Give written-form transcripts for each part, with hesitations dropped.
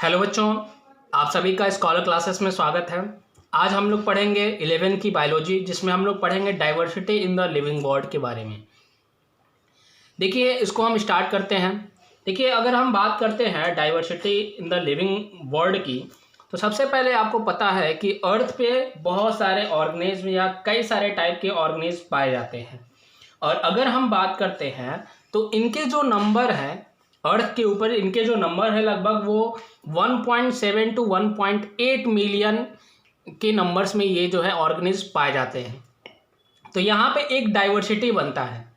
Hello बच्चों, आप सभी का स्कॉलर क्लासेस में स्वागत है। आज हम लोग पढ़ेंगे 11 की बायोलॉजी, जिसमें हम लोग पढ़ेंगे diversity in the living world के बारे में। देखिए, इसको हम स्टार्ट करते हैं। देखिए, अगर हम बात करते हैं diversity in the living world की, तो सबसे पहले आपको पता है कि अर्थ पे बहुत सारे ऑर्गेनिज्म या कई सारे टाइप के ऑर्गेनिज्म पाए जाते हैं। और अगर हम बात करते हैं तो इनके जो नंबर है, अर्थ के ऊपर इनके जो नंबर है लगभग वो 1.7 टू 1.8 मिलियन के नंबर्स में ये जो है ऑर्गेनिज्म पाए जाते हैं। तो यहाँ पे एक डाइवर्सिटी बनता है।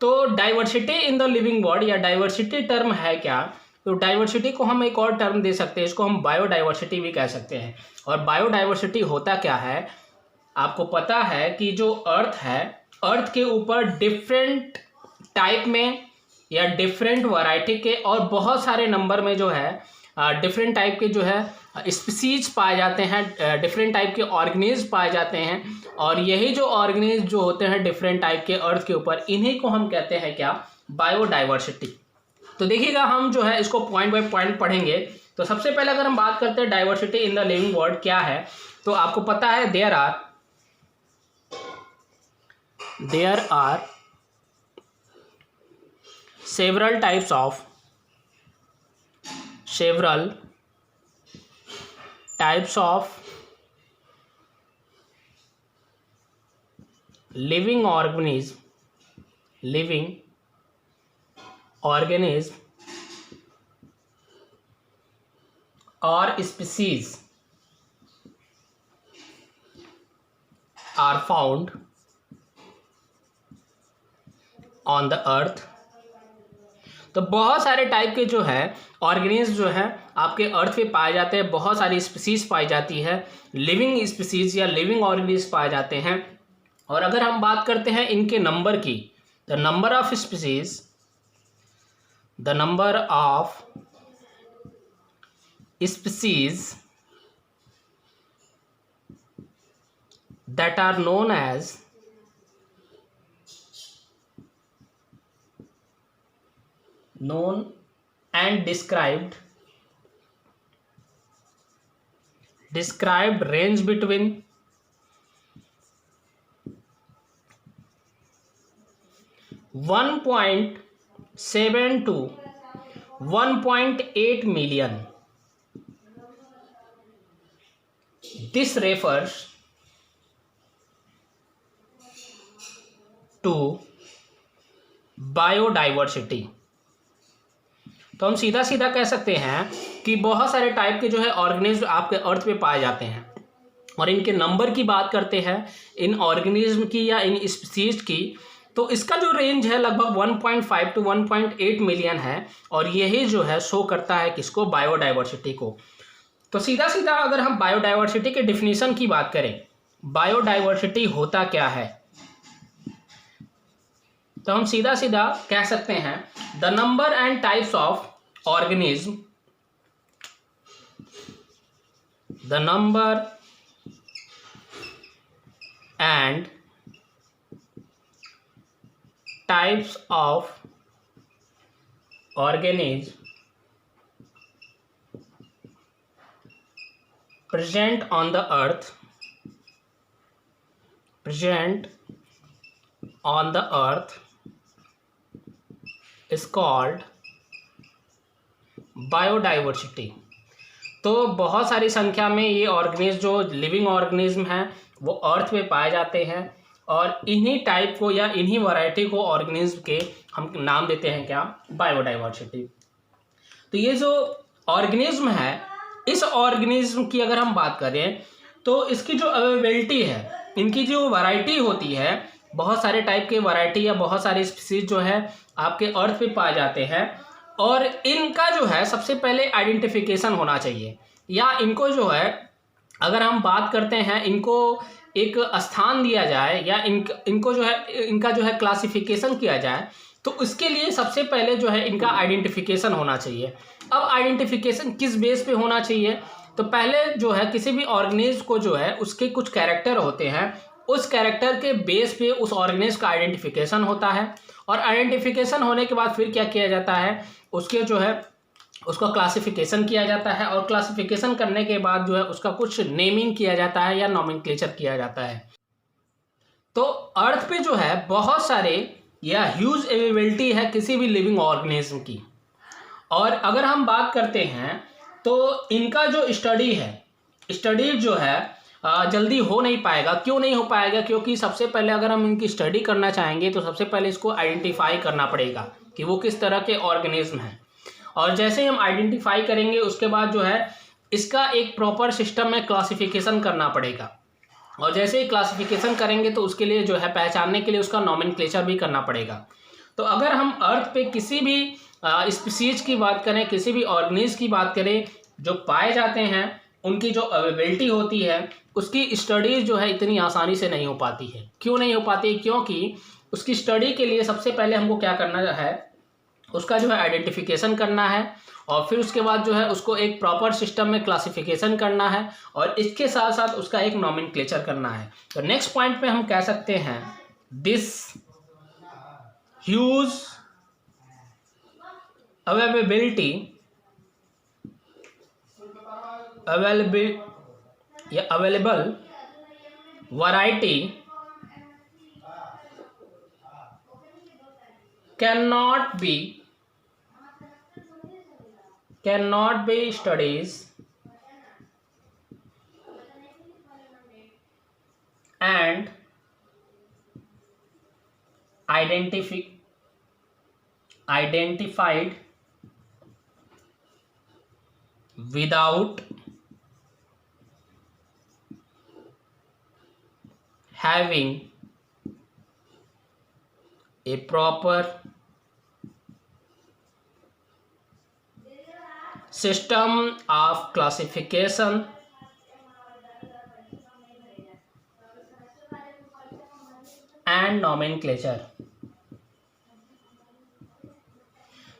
तो diversity in the living world या डाइवर्सिटी टर्म है क्या? तो डाइवर्सिटी को हम एक और टर्म दे सकते हैं, इसको हम बायोडाइवर्सिटी भी कह सकते हैं। और बायोडाइवर्सिटी होता क्या है? आपको पता है कि जो अर्थ है, अर्थ के ऊपर डिफरेंट टाइप में या डिफरेंट वैरायटी के और बहुत सारे नंबर में जो है डिफरेंट टाइप के जो है स्पीसीज पाए जाते हैं, डिफरेंट टाइप के ऑर्गेनिज्म पाए जाते हैं। और यही जो ऑर्गेनिज्म जो होते हैं डिफरेंट टाइप के अर्थ के ऊपर, इन्हीं को हम कहते हैं क्या? बायोडाइवर्सिटी। तो देखिएगा, हम जो है इसको पॉइंट बाय पॉइंट पढ़ेंगे। तो सबसे पहले अगर हम बात करते हैं diversity in the living world क्या है, तो आपको पता है there are several types of living organism or species are found on the earth। तो बहुत सारे टाइप के जो है ऑर्गेनिज्म जो है आपके अर्थ पे पाए जाते हैं, बहुत सारी स्पीसीज पाई जाती है, लिविंग स्पीसीज या लिविंग ऑर्गेनिज्म पाए जाते हैं। और अगर हम बात करते हैं इनके नंबर की, the number of species that are known and described range between 1.7 to 1.8 million। This refers to biodiversity. तो हम सीधा सीधा कह सकते हैं कि बहुत सारे टाइप के जो है ऑर्गेनिज्म आपके अर्थ पे पाए जाते हैं। और इनके नंबर की बात करते हैं, इन ऑर्गेनिज्म की या इन स्पीसीज की, तो इसका जो रेंज है लगभग 1.5 टू 1.8 मिलियन है। और यही जो है शो करता है किसको? बायोडाइवर्सिटी को। तो सीधा सीधा अगर हम बायोडाइवर्सिटी के डिफिनीशन की बात करें, बायोडाइवर्सिटी होता क्या है, तो हम सीधा सीधा कह सकते हैं the number and types of organism, the number and types of organism present on the earth is called biodiversity. तो बहुत सारी संख्या में ये ऑर्गेनिज्म जो लिविंग ऑर्गेनिज्म हैं वो अर्थ में पाए जाते हैं। और इन्हीं टाइप को या इन्हीं वैरायटी को ऑर्गेनिज्म के हम नाम देते हैं क्या? बायोडाइवर्सिटी। तो ये जो ऑर्गेनिज्म है, इस ऑर्गेनिज्म की अगर हम बात करें तो इसकी जो अवेलेबिलिटी है, इनकी जो वैरायटी होती है, बहुत सारे टाइप के वैरायटी या बहुत सारे स्पीसीज जो है आपके अर्थ पे पाए जाते हैं। और इनका जो है सबसे पहले आइडेंटिफिकेशन होना चाहिए, या इनको जो है अगर हम बात करते हैं इनको एक स्थान दिया जाए या इनको जो है इनका जो है क्लासिफिकेशन किया जाए, तो उसके लिए सबसे पहले जो है इनका आइडेंटिफिकेशन होना चाहिए। अब आइडेंटिफिकेशन किस बेस पे होना चाहिए? तो पहले जो है किसी भी ऑर्गेनिज्म को जो है उसके कुछ कैरेक्टर होते हैं, उस कैरेक्टर के बेस पे उस ऑर्गेनिज्म का आइडेंटिफिकेशन होता है। और आइडेंटिफिकेशन होने के बाद फिर क्या किया जाता है, उसके जो है उसका क्लासिफिकेशन किया जाता है और क्लासिफिकेशन करने के बाद जो है उसका कुछ नेमिंग किया जाता है या नॉमेनक्लेचर किया जाता है। तो अर्थ पे जो है बहुत सारे या ह्यूज अवेलेबिलिटी है किसी भी लिविंग ऑर्गेनिज्म की, और अगर हम बात करते हैं तो इनका जो स्टडी जो है जल्दी हो नहीं पाएगा। क्यों नहीं हो पाएगा? क्योंकि सबसे पहले अगर हम इनकी स्टडी करना चाहेंगे तो सबसे पहले इसको आइडेंटिफाई करना पड़ेगा कि वो किस तरह के ऑर्गेनिज्म हैं, और जैसे ही हम आइडेंटिफाई करेंगे उसके बाद जो है इसका एक प्रॉपर सिस्टम में क्लासिफिकेशन करना पड़ेगा, और जैसे ही क्लासिफिकेशन करेंगे तो उसके लिए जो है पहचानने के लिए उसका नॉमेनक्लेचर भी करना पड़ेगा। तो अगर हम अर्थ पे किसी भी स्पीसीज की बात करें, किसी भी ऑर्गेनिज्म की बात करें जो पाए जाते हैं, उनकी जो अवेलेबिलिटी होती है उसकी स्टडीज जो है इतनी आसानी से नहीं हो पाती है। क्यों नहीं हो पाती? क्योंकि उसकी स्टडी के लिए सबसे पहले हमको क्या करना है, उसका जो है आइडेंटिफिकेशन करना है, और फिर उसके बाद जो है उसको एक प्रॉपर सिस्टम में क्लासिफिकेशन करना है, और इसके साथ साथ उसका एक नॉमेनक्लेचर करना है। तो नेक्स्ट पॉइंट पे हम कह सकते हैं this huge available variety cannot be studies and identified without having a proper system of classification and nomenclature।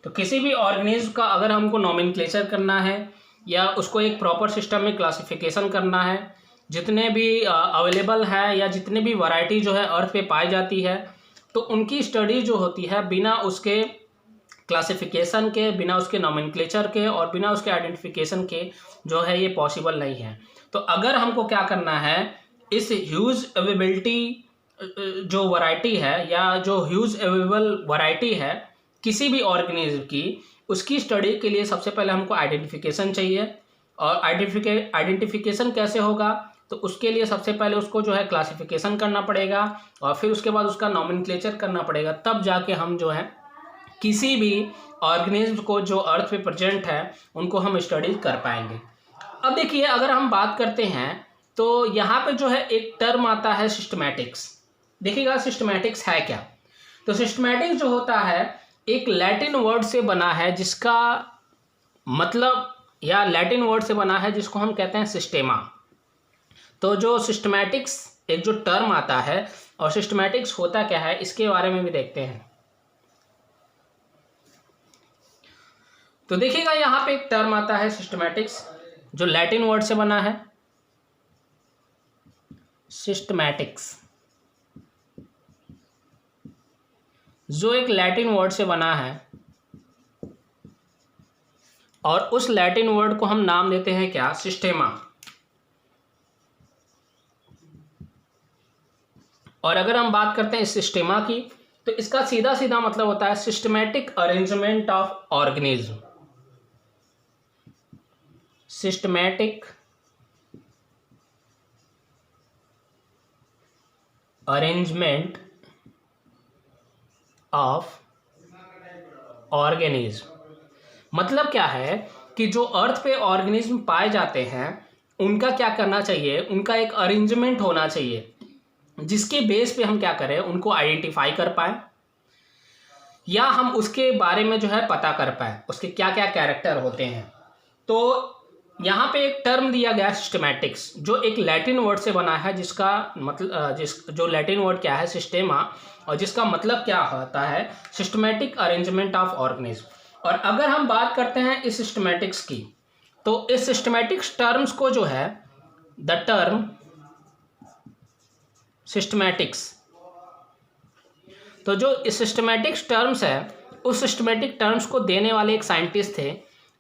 तो किसी भी ऑर्गेनिज्म का अगर हमको नॉमेनक्लेचर करना है या उसको एक प्रॉपर सिस्टम में क्लासिफिकेशन करना है, जितने भी अवेलेबल है या जितने भी वैरायटी जो है अर्थ पे पाई जाती है, तो उनकी स्टडी जो होती है बिना उसके क्लासिफिकेशन के, बिना उसके नॉमेनक्लेचर के और बिना उसके आइडेंटिफिकेशन के जो है ये पॉसिबल नहीं है। तो अगर हमको क्या करना है, इस ह्यूज अवेलेबिलिटी जो वैरायटी है या जो ह्यूज अवेलेबल वैरायटी है किसी भी ऑर्गेनिज्म की, उसकी स्टडी के लिए सबसे पहले हमको आइडेंटिफिकेशन चाहिए। और आइडेंटिफिकेशन कैसे होगा? तो उसके लिए सबसे पहले उसको जो है क्लासिफिकेशन करना पड़ेगा और फिर उसके बाद उसका नॉमेनक्लेचर करना पड़ेगा, तब जाके हम जो है किसी भी ऑर्गेनिज्म को जो अर्थ पे प्रेजेंट है उनको हम स्टडी कर पाएंगे। अब देखिए, अगर हम बात करते हैं तो यहाँ पे जो है एक टर्म आता है सिस्टमैटिक्स। देखिएगा सिस्टमैटिक्स है क्या? तो सिस्टमैटिक्स जो होता है एक लैटिन वर्ड से बना है जिसका मतलब, या लैटिन वर्ड से बना है जिसको हम कहते हैं सिस्टेमा। तो जो सिस्टमैटिक्स एक जो टर्म आता है और सिस्टमैटिक्स होता क्या है इसके बारे में भी देखते हैं। तो देखिएगा यहाँ पे एक टर्म आता है सिस्टमैटिक्स जो लैटिन वर्ड से बना है सिस्टमैटिक्स, जो एक लैटिन वर्ड से बना है, और उस लैटिन वर्ड को हम नाम देते हैं क्या? सिस्टेमा। और अगर हम बात करते हैं इस सिस्टेमा की तो इसका सीधा सीधा मतलब होता है systematic arrangement of organism. Systematic arrangement of organism मतलब क्या है कि जो अर्थ पे ऑर्गेनिज्म पाए जाते हैं उनका क्या करना चाहिए, उनका एक अरेंजमेंट होना चाहिए जिसके बेस पे हम क्या करें, उनको आइडेंटिफाई कर पाए या हम उसके बारे में जो है पता कर पाए उसके क्या क्या कैरेक्टर होते हैं। तो यहाँ पे एक टर्म दिया गया सिस्टमैटिक्स जो एक लैटिन वर्ड से बना है जिसका मतलब जो लैटिन वर्ड क्या है? सिस्टेमा, और जिसका मतलब क्या होता है? Systematic arrangement of organism. और अगर हम बात करते हैं इस सिस्टमैटिक्स की तो इस सिस्टमैटिक्स टर्म्स को जो है द टर्म सिस्टमैटिक्स, तो जो इस सिस्टमैटिक्स टर्म्स है उस सिस्टमैटिक टर्म्स को देने वाले एक साइंटिस्ट थे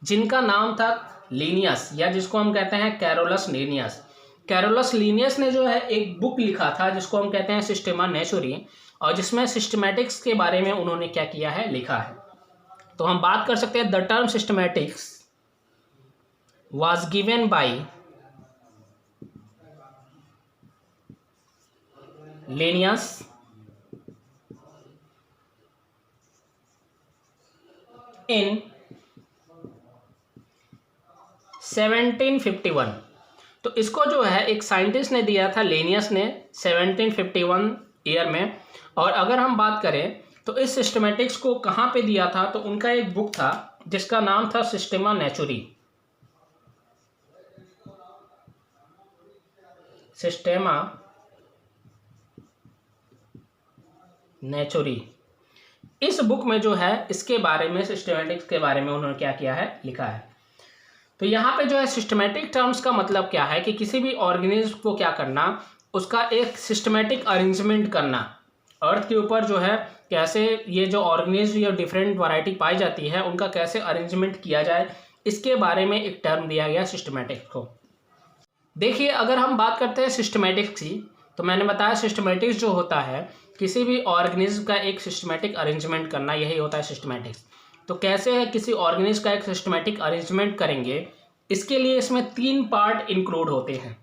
जिनका नाम था लीनियस, या जिसको हम कहते हैं कैरोलस लीनियस। कैरोलस लीनियस ने जो है एक बुक लिखा था जिसको हम कहते हैं सिस्टेमा नेचुरी, और जिसमें सिस्टमैटिक्स के बारे में उन्होंने क्या किया है, लिखा है। तो हम बात कर सकते हैं the term systematics was given by Linnaeus in 1751। तो इसको जो है एक साइंटिस्ट ने दिया था, लेनियस ने, 1751 ईयर में। और अगर हम बात करें तो इस सिस्टमेटिक्स को कहाँ पे दिया था, तो उनका एक बुक था जिसका नाम था सिस्टेमा नेचुरी। सिस्टेमा नेचुरी, इस बुक में जो है इसके बारे में, सिस्टमेटिक्स के बारे में उन्होंने क्या किया है, लिखा है। तो यहाँ पे जो है सिस्टमेटिक टर्म्स का मतलब क्या है कि किसी भी ऑर्गेनिज्म को क्या करना, उसका एक सिस्टमेटिक अरेंजमेंट करना। अर्थ के ऊपर जो है कैसे ये जो ऑर्गेनिज्म या डिफरेंट वैरायटी पाई जाती है उनका कैसे अरेंजमेंट किया जाए, इसके बारे में एक टर्म दिया गया सिस्टमेटिक्स को। देखिए, अगर हम बात करते हैं सिस्टमेटिक्स की, तो मैंने बताया सिस्टमेटिक्स जो होता है किसी भी ऑर्गेनिज्म का एक सिस्टमेटिक अरेंजमेंट करना, यही होता है सिस्टमेटिक्स। तो कैसे है किसी ऑर्गेनिज्म का एक सिस्टमेटिक अरेंजमेंट करेंगे, इसके लिए इसमें 3 पार्ट इंक्लूड होते हैं।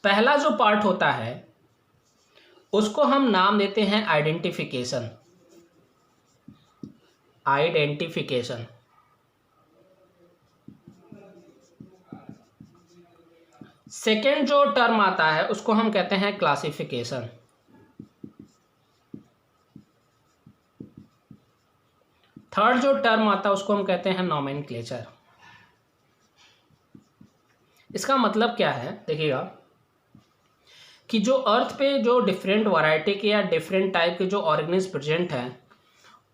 पहला जो पार्ट होता है उसको हम नाम देते हैं आइडेंटिफिकेशन। आइडेंटिफिकेशन। सेकेंड जो टर्म आता है उसको हम कहते हैं क्लासिफिकेशन। थर्ड जो टर्म आता है उसको हम कहते हैं नोमेनक्लेचर। इसका मतलब क्या है, देखिएगा कि जो अर्थ पे जो डिफरेंट वैरायटी के या डिफरेंट टाइप के जो ऑर्गेनिज्म प्रेजेंट हैं,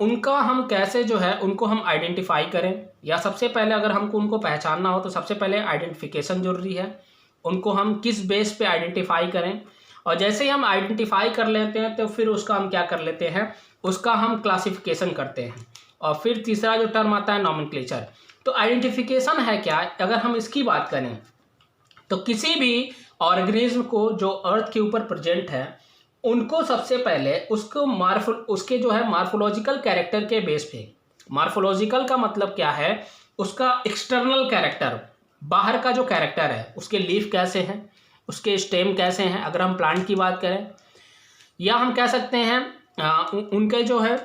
उनका हम कैसे जो है उनको हम आइडेंटिफाई करें, या सबसे पहले अगर हमको उनको पहचानना हो तो सबसे पहले आइडेंटिफिकेशन जरूरी है। उनको हम किस बेस पे आइडेंटिफाई करें, और जैसे ही हम आइडेंटिफाई कर लेते हैं तो फिर उसका हम क्या कर लेते हैं, उसका हम क्लासिफिकेशन करते हैं। और फिर तीसरा जो टर्म आता है नोमेनक्लेचर। तो आइडेंटिफिकेशन है क्या, अगर हम इसकी बात करें तो किसी भी ऑर्गेनिज्म को जो अर्थ के ऊपर प्रेजेंट है उनको सबसे पहले उसके जो है मार्फोलॉजिकल कैरेक्टर के बेस पे। मार्फोलॉजिकल का मतलब क्या है, उसका एक्सटर्नल कैरेक्टर, बाहर का जो कैरेक्टर है, उसके लीफ कैसे हैं, उसके स्टेम कैसे हैं, अगर हम प्लांट की बात करें, या हम कह सकते हैं उनके जो है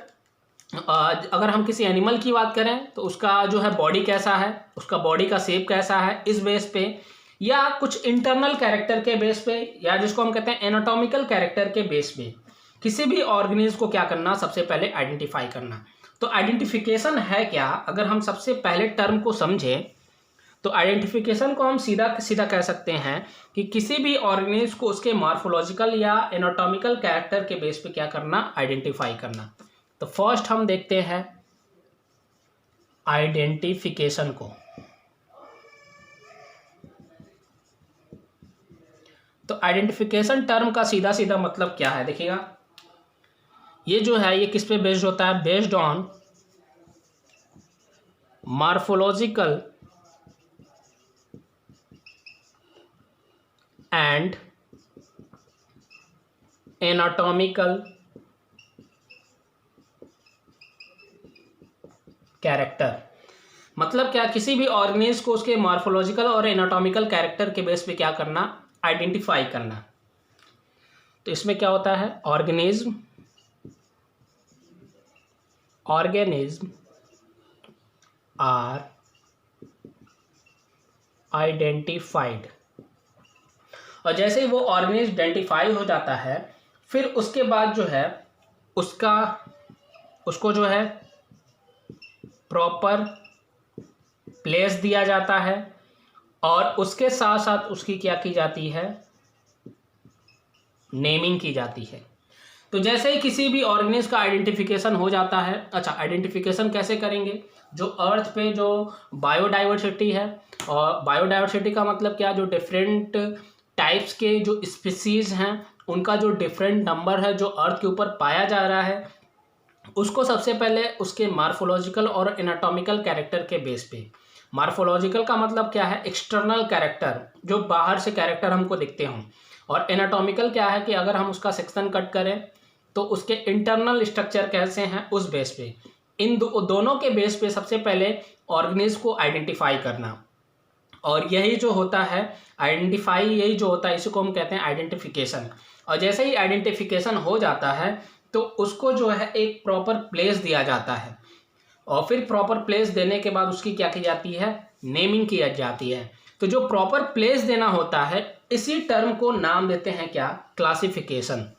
अगर हम किसी एनिमल की बात करें तो उसका जो है बॉडी कैसा है, उसका बॉडी का शेप कैसा है, इस बेस पे, या कुछ इंटरनल कैरेक्टर के बेस पे, या जिसको हम कहते हैं एनाटॉमिकल कैरेक्टर के बेस पे किसी भी ऑर्गेनिज्म को क्या करना, सबसे पहले आइडेंटिफाई करना। तो आइडेंटिफिकेशन है क्या, अगर हम सबसे पहले टर्म को समझें तो आइडेंटिफिकेशन को हम सीधा सीधा कह सकते हैं कि किसी भी ऑर्गेनिज्म को उसके मॉर्फोलॉजिकल या एनाटॉमिकल कैरेक्टर के बेस पे क्या करना, आइडेंटिफाई करना। तो फर्स्ट हम देखते हैं आइडेंटिफिकेशन को। तो आइडेंटिफिकेशन टर्म का सीधा सीधा मतलब क्या है, देखिएगा ये जो है ये किस पे बेस्ड होता है, based on morphological and anatomical character. मतलब क्या, किसी भी ऑर्गेनिज्म को उसके मॉर्फोलॉजिकल और एनाटॉमिकल कैरेक्टर के बेस पे क्या करना, आइडेंटिफाई करना। तो इसमें क्या होता है, ऑर्गेनिज्म आर आइडेंटिफाइड। और जैसे ही वो ऑर्गेनिज्म आइडेंटिफाई हो जाता है, फिर उसके बाद जो है उसको जो है प्रॉपर प्लेस दिया जाता है, और उसके साथ साथ उसकी क्या की जाती है, नेमिंग की जाती है। तो जैसे ही किसी भी ऑर्गेनिज्म का आइडेंटिफिकेशन हो जाता है, अच्छा आइडेंटिफिकेशन कैसे करेंगे, जो अर्थ पे जो बायोडाइवर्सिटी है, और बायोडाइवर्सिटी का मतलब क्या, जो डिफरेंट टाइप्स के जो स्पीसीज हैं उनका जो डिफरेंट नंबर है जो अर्थ के ऊपर पाया जा रहा है, उसको सबसे पहले उसके मार्फोलॉजिकल और एनाटॉमिकल कैरेक्टर के बेस पे, मार्फोलॉजिकल का मतलब क्या है, एक्सटर्नल कैरेक्टर, जो बाहर से कैरेक्टर हमको दिखते हों, और एनाटॉमिकल क्या है कि अगर हम उसका सेक्शन कट करें तो उसके इंटरनल स्ट्रक्चर कैसे हैं उस बेस पे। इन दोनों के बेस पे सबसे पहले ऑर्गेनिज्म को आइडेंटिफाई करना, और यही जो होता है आइडेंटिफाई, यही जो होता है इसी को हम कहते हैं आइडेंटिफिकेशन। और जैसे ही आइडेंटिफिकेशन हो जाता है तो उसको जो है एक प्रॉपर प्लेस दिया जाता है, और फिर प्रॉपर प्लेस देने के बाद उसकी क्या की जाती है, नेमिंग की जाती है। तो जो प्रॉपर प्लेस देना होता है, इसी टर्म को नाम देते हैं क्या, क्लासिफिकेशन।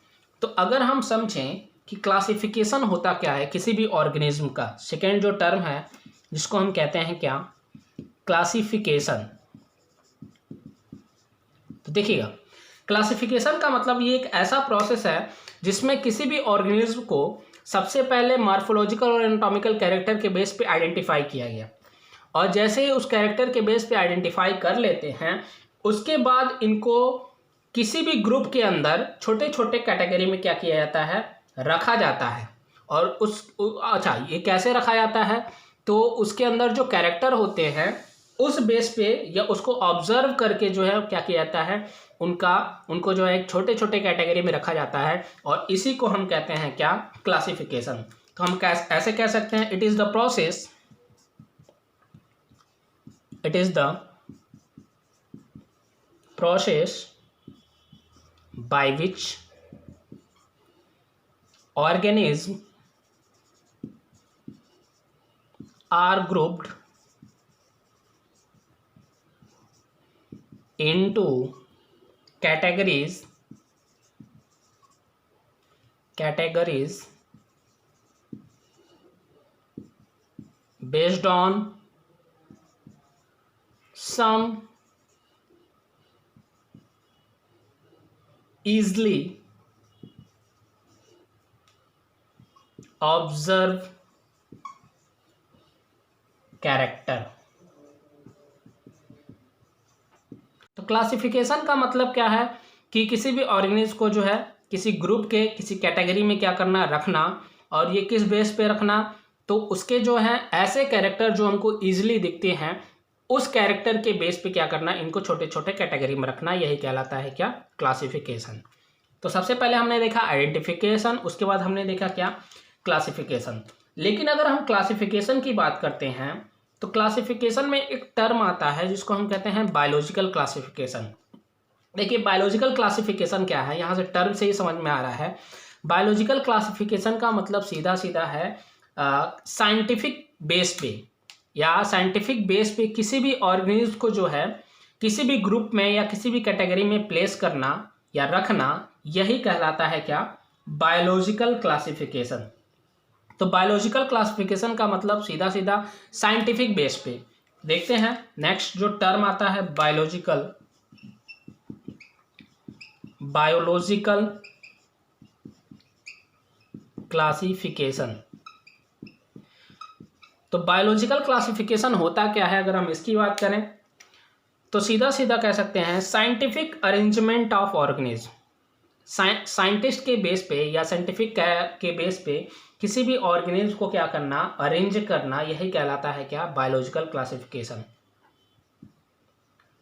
तो अगर हम समझें कि क्लासिफिकेशन होता क्या है किसी भी ऑर्गेनिज्म का, सेकेंड जो टर्म है जिसको हम कहते हैं क्या, क्लासिफिकेशन। तो देखिएगा, क्लासिफिकेशन का मतलब ये एक ऐसा प्रोसेस है जिसमें किसी भी ऑर्गेनिज्म को सबसे पहले मार्फोलॉजिकल और एनाटॉमिकल कैरेक्टर के बेस पे आइडेंटिफाई किया गया, और जैसे ही उस कैरेक्टर के बेस पे आइडेंटिफाई कर लेते हैं, उसके बाद इनको किसी भी ग्रुप के अंदर छोटे छोटे कैटेगरी में क्या किया जाता है, रखा जाता है। और अच्छा, ये कैसे रखा जाता है, तो उसके अंदर जो कैरेक्टर होते हैं उस बेस पे या उसको ऑब्जर्व करके जो है क्या किया जाता है, उनको जो है एक छोटे छोटे कैटेगरी में रखा जाता है, और इसी को हम कहते हैं क्या, क्लासिफिकेशन। तो हम ऐसे कह सकते हैं, it is the process by which organisms are grouped into categories based on some easily observe character. तो क्लासिफिकेशन का मतलब क्या है कि किसी भी ऑर्गेनिज्म को जो है किसी ग्रुप के किसी कैटेगरी में क्या करना, रखना, और ये किस बेस पे रखना, तो उसके जो है ऐसे कैरेक्टर जो हमको ईजिली दिखते हैं, उस कैरेक्टर के बेस पे क्या करना, इनको छोटे छोटे कैटेगरी में रखना, यही कहलाता है क्या, क्लासिफिकेशन। तो सबसे पहले हमने देखा आइडेंटिफिकेशन, उसके बाद हमने देखा क्या, क्लासिफिकेशन। लेकिन अगर हम क्लासिफिकेशन की बात करते हैं तो क्लासिफिकेशन में एक टर्म आता है जिसको हम कहते हैं बायोलॉजिकल क्लासिफिकेशन। देखिए, बायोलॉजिकल क्लासिफिकेशन क्या है, यहाँ से टर्म से ही समझ में आ रहा है। बायोलॉजिकल क्लासिफिकेशन का मतलब सीधा सीधा है साइंटिफिक बेस पे, या साइंटिफिक बेस पे किसी भी ऑर्गेनिज्म को जो है किसी भी ग्रुप में या किसी भी कैटेगरी में प्लेस करना या रखना, यही कहलाता है क्या, बायोलॉजिकल क्लासिफिकेशन। तो बायोलॉजिकल क्लासिफिकेशन का मतलब सीधा सीधा साइंटिफिक बेस पे। देखते हैं नेक्स्ट जो टर्म आता है, बायोलॉजिकल क्लासिफिकेशन। तो बायोलॉजिकल क्लासिफिकेशन होता क्या है, अगर हम इसकी बात करें तो सीधा सीधा कह सकते हैं scientific arrangement of organism. Scientist के बेस पे या साइंटिफिक के बेस पे किसी भी ऑर्गेनिज्म को क्या करना, अरेंज करना, यही कहलाता है क्या, biological classification.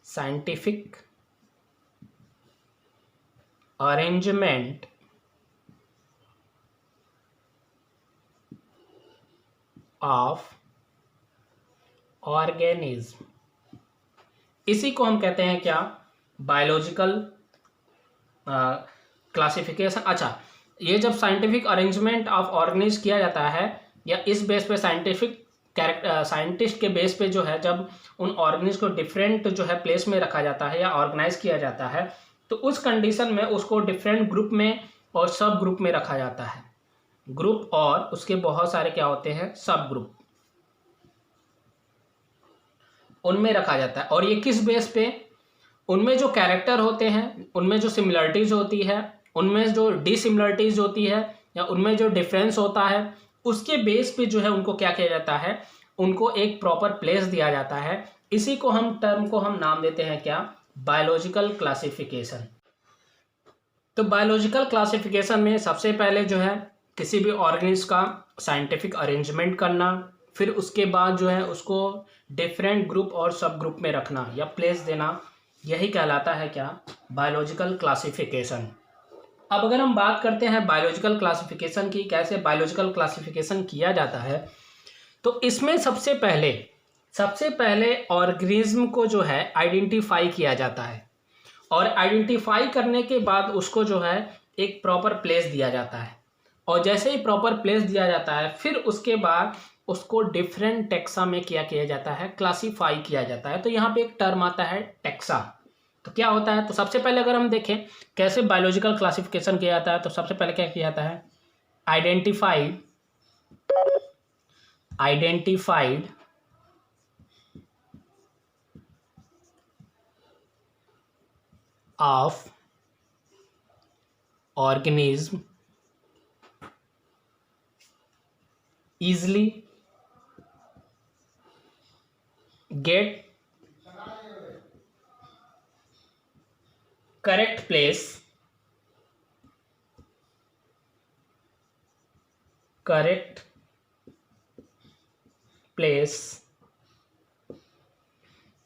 Scientific arrangement of organism, इसी को हम कहते हैं क्या, बायोलॉजिकल क्लासिफिकेशन। अच्छा, ये जब साइंटिफिक अरेंजमेंट ऑफ ऑर्गेनिज्म किया जाता है या इस बेस पे साइंटिस्ट के बेस पे जो है, जब उन ऑर्गेनिज्म को डिफरेंट जो है प्लेस में रखा जाता है या ऑर्गेनाइज किया जाता है, तो उस कंडीशन में उसको डिफरेंट ग्रुप में और सब ग्रुप में रखा जाता है। ग्रुप और उसके बहुत सारे क्या होते हैं, सब ग्रुप, उनमें रखा जाता है। और ये किस बेस पे, उनमें जो कैरेक्टर होते हैं, उनमें जो सिमिलरिटीज होती है, उनमें जो डिसिमिलरिटीज होती है, या उनमें जो डिफरेंस होता है, उसके बेस पे जो है उनको क्या किया जाता है, उनको एक प्रॉपर प्लेस दिया जाता है। इसी को हम टर्म को हम नाम देते हैं क्या, बायोलॉजिकल क्लासिफिकेशन। तो बायोलॉजिकल क्लासिफिकेशन में सबसे पहले जो है किसी भी ऑर्गेनिज्म का साइंटिफिक अरेंजमेंट करना, फिर उसके बाद जो है उसको डिफरेंट ग्रुप और सब ग्रुप में रखना या प्लेस देना, यही कहलाता है क्या, बायोलॉजिकल क्लासिफिकेशन। अब अगर हम बात करते हैं बायोलॉजिकल क्लासिफिकेशन की, कैसे बायोलॉजिकल क्लासिफिकेशन किया जाता है, तो इसमें सबसे पहले ऑर्गेनिज्म को जो है आइडेंटिफाई किया जाता है, और आइडेंटिफाई करने के बाद उसको जो है एक प्रॉपर प्लेस दिया जाता है, और जैसे ही प्रॉपर प्लेस दिया जाता है फिर उसके बाद उसको डिफरेंट टेक्सा में क्या किया जाता है, क्लासीफाई किया जाता है। तो यहाँ पे एक टर्म आता है टेक्सा। तो क्या होता है, तो सबसे पहले अगर हम देखें कैसे बायोलॉजिकल क्लासिफिकेशन किया जाता है, तो सबसे पहले क्या किया जाता है, identified of organism easily get correct place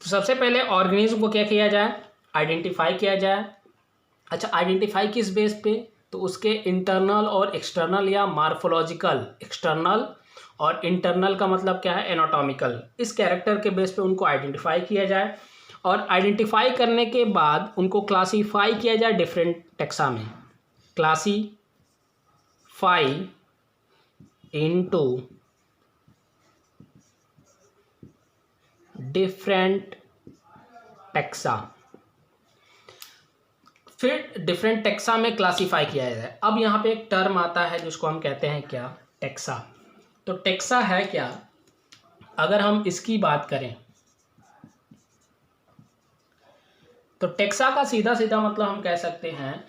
तो सबसे पहले ऑर्गेनिज्म को क्या किया जाए, आइडेंटिफाई किया जाए। अच्छा, आइडेंटिफाई किस बेस पे, तो उसके इंटरनल और एक्सटर्नल या मार्फोलॉजिकल, एक्सटर्नल और इंटरनल का मतलब क्या है, एनाटॉमिकल, इस कैरेक्टर के बेस पे उनको आइडेंटिफाई किया जाए, और आइडेंटिफाई करने के बाद उनको क्लासीफाई किया जाए डिफरेंट टेक्सा में, क्लासीफाई इनटू डिफरेंट टेक्सा, फिर डिफरेंट टेक्सा में क्लासीफाई किया जाए। अब यहाँ पे एक टर्म आता है जिसको हम कहते हैं क्या, टेक्सा। तो टेक्सा है क्या, अगर हम इसकी बात करें तो टेक्सा का सीधा सीधा मतलब हम कह सकते हैं,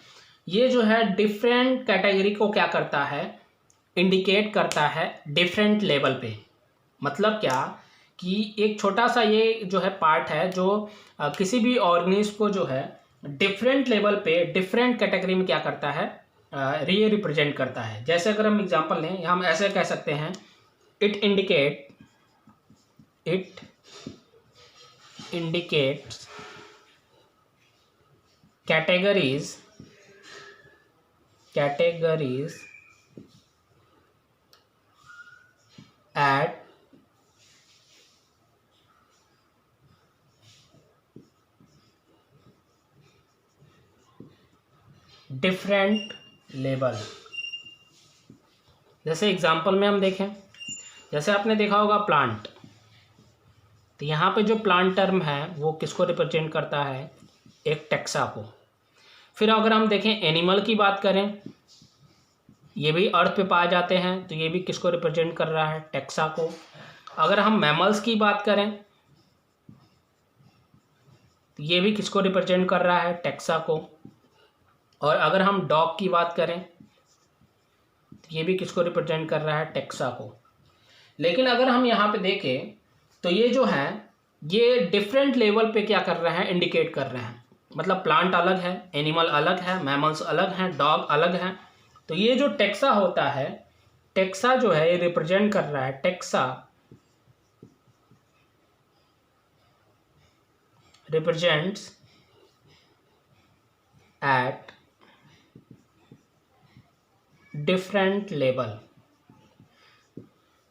ये जो है डिफरेंट कैटेगरी को क्या करता है, इंडिकेट करता है डिफरेंट लेवल पे। मतलब क्या कि एक छोटा सा ये जो है पार्ट है जो किसी भी ऑर्गेनिज्म को जो है डिफरेंट लेवल पे डिफरेंट कैटेगरी में क्या करता है, ये रिप्रेजेंट करता है। जैसे अगर हम एग्जांपल लें, हम ऐसे कह सकते हैं, it indicates categories at different level. जैसे एग्जांपल में हम देखें, जैसे आपने देखा होगा प्लांट, तो यहाँ पे जो प्लांट टर्म है वो किसको रिप्रेजेंट करता है, एक टेक्सा को। फिर अगर हम देखें एनिमल की बात करें, ये भी अर्थ पे पाए जाते हैं, तो ये भी किसको रिप्रेजेंट कर रहा है, टेक्सा को। अगर हम मैमल्स की बात करें तो ये भी किसको रिप्रेजेंट कर रहा है, टेक्सा को। और अगर हम डॉग की बात करें तो ये भी किसको रिप्रेजेंट कर रहा है, टेक्सा को। लेकिन अगर हम यहाँ पे देखें तो ये जो है ये डिफरेंट लेवल पे क्या कर रहे हैं, इंडिकेट कर रहे हैं। मतलब प्लांट अलग है, एनिमल अलग है, मैमल्स अलग हैं, डॉग अलग हैं। तो ये जो टेक्सा होता है, टेक्सा जो है ये रिप्रेजेंट कर रहा है, taxa represents at different level.